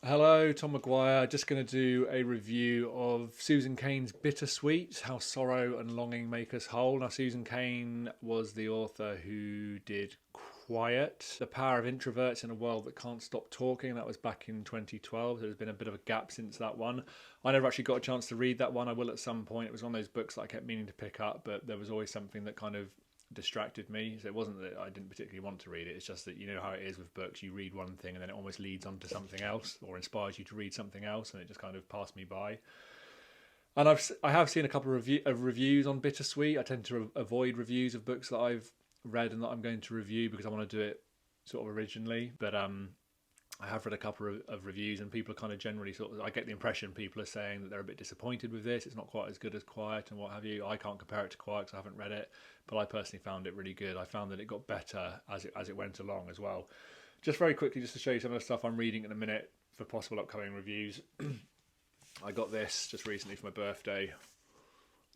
Hello, Tom Maguire. Just going to do a review of Susan Cain's Bittersweet, How Sorrow and Longing Make Us Whole. Now, Susan Cain was the author who did Quiet, The Power of Introverts in a World That Can't Stop Talking. That was back in 2012. There's been a bit of a gap since that one. I never actually got a chance to read that one. I will at some point. It was one of those books that I kept meaning to pick up, but there was always something that kind of distracted me. So it wasn't that I didn't particularly want to read it. It's just that you know how it is with books. You read one thing and then it almost leads on to something else or inspires you to read something else, and it just kind of passed me by. And I have seen a couple of reviews on Bittersweet. I tend to avoid reviews of books that I've read and that I'm going to review because I want to do it sort of originally. But I have read a couple of reviews, and people are kind of generally I get the impression people are saying that they're a bit disappointed with this. It's not quite as good as Quiet and what have you. I can't compare it to Quiet because I haven't read it, but I personally found it really good. I found that it got better as it went along as well. Just very quickly, just to show you some of the stuff I'm reading in a minute for possible upcoming reviews. I got this just recently for my birthday.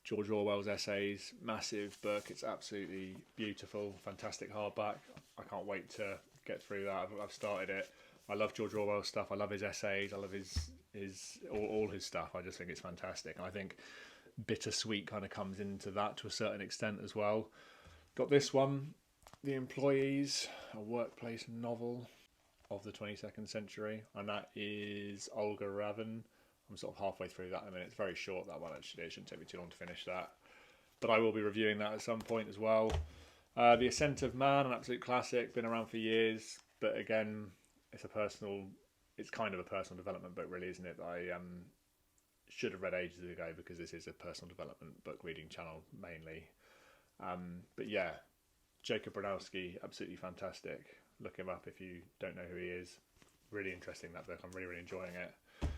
George Orwell's Essays, massive book. It's absolutely beautiful, fantastic hardback. I can't wait to get through that. I've started it. I love George Orwell's stuff. I love his essays. I love his all his stuff. I just think it's fantastic. And I think Bittersweet kind of comes into that to a certain extent as well. Got this one, The Employees, a workplace novel of the 22nd century, and that is Olga Ravin. I'm sort of halfway through that in a minute. It's very short, that one, actually. It shouldn't take me too long to finish that. But I will be reviewing that at some point as well. The Ascent of Man, an absolute classic, been around for years, but again, it's kind of a personal development book, really, isn't it? I should have read ages ago because this is a personal development book reading channel mainly. But yeah, Jacob Bronowski, absolutely fantastic. Look him up if you don't know who he is. Really interesting, that book. I'm really, really enjoying it.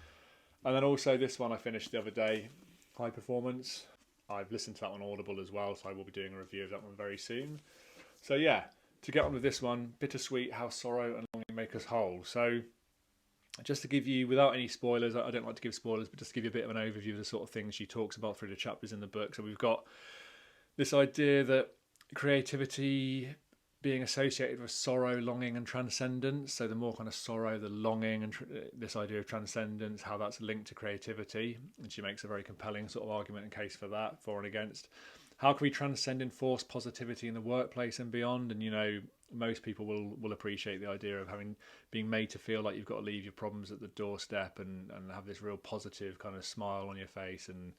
And then also this one I finished the other day, High Performance. I've listened to that on Audible as well, so I will be doing a review of that one very soon. So yeah, to get on with this one, Bittersweet, How Sorrow and Longing Make Us Whole. So just to give you, without any spoilers, I don't like to give spoilers, but just to give you a bit of an overview of the sort of things she talks about through the chapters in the book. So we've got this idea that creativity being associated with sorrow, longing and transcendence. So the more kind of sorrow, the longing, and this idea of transcendence, how that's linked to creativity. And she makes a very compelling sort of argument and case for that, for and against. How can we transcend enforced positivity in the workplace and beyond? And, you know, most people will appreciate the idea of being made to feel like you've got to leave your problems at the doorstep and have this real positive kind of smile on your face and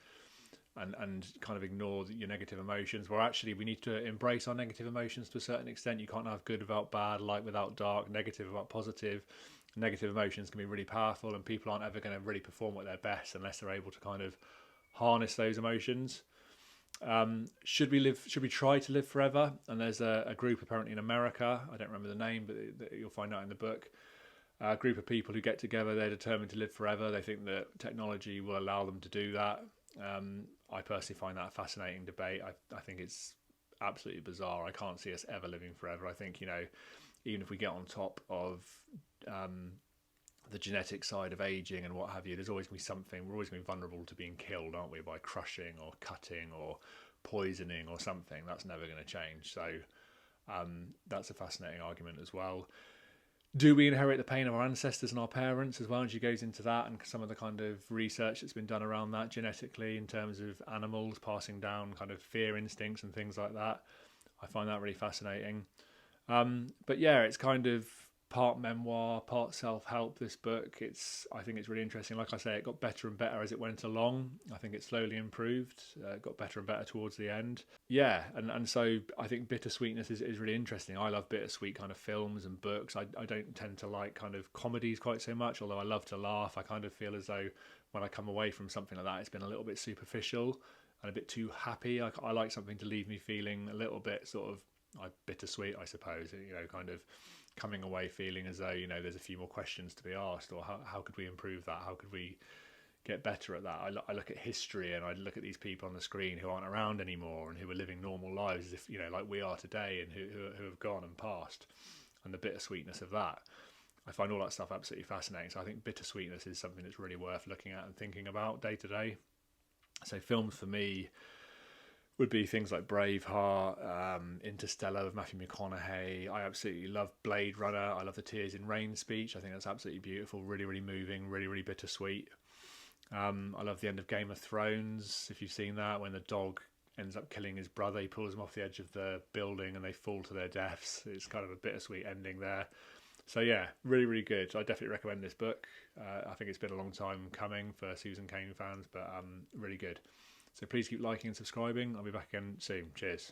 kind of ignore your negative emotions, where actually we need to embrace our negative emotions to a certain extent. You can't have good without bad, light without dark, negative without positive. Negative emotions can be really powerful, and people aren't ever going to really perform at their best unless they're able to kind of harness those emotions. Should we try to live forever? And there's a group apparently in America, I don't remember the name, but you'll find out in the book, a group of people who get together. They're determined to live forever. They think that technology will allow them to do that. I personally find that a fascinating debate. I think it's absolutely bizarre. I can't see us ever living forever. I think, you know, even if we get on top of the genetic side of aging and what have you, there's always going to be something. We're always going to be vulnerable to being killed, aren't we, by crushing or cutting or poisoning or something. That's never going to change. So that's a fascinating argument as well. Do we inherit the pain of our ancestors and our parents as well? And she goes into that and some of the kind of research that's been done around that genetically in terms of animals passing down kind of fear instincts and things like that. I find that really fascinating. But yeah, it's kind of part memoir, part self-help, this book. I think it's really interesting. Like I say, it got better and better as it went along. I think it slowly improved, got better and better towards the end. Yeah, and so I think bittersweetness is really interesting. I love bittersweet kind of films and books. I don't tend to like kind of comedies quite so much, although I love to laugh. I kind of feel as though when I come away from something like that, it's been a little bit superficial and a bit too happy. I like something to leave me feeling a little bit sort of bittersweet, I suppose, you know, kind of coming away feeling as though, you know, there's a few more questions to be asked, or how could we improve that? How could we get better at that? I look at history and I look at these people on the screen who aren't around anymore and who are living normal lives as if, you know, like we are today, and who have gone and passed, and the bittersweetness of that. I find all that stuff absolutely fascinating. So I think bittersweetness is something that's really worth looking at and thinking about day to day. So films for me, would be things like Braveheart, Interstellar with Matthew McConaughey. I absolutely love Blade Runner. I love the Tears in Rain speech. I think that's absolutely beautiful, really, really moving, really, really bittersweet. I love the end of Game of Thrones, if you've seen that, when the dog ends up killing his brother. He pulls him off the edge of the building and they fall to their deaths. It's kind of a bittersweet ending there. So yeah, really, really good. I definitely recommend this book. I think it's been a long time coming for Susan Cain fans, but really good. So please keep liking and subscribing. I'll be back again soon. Cheers.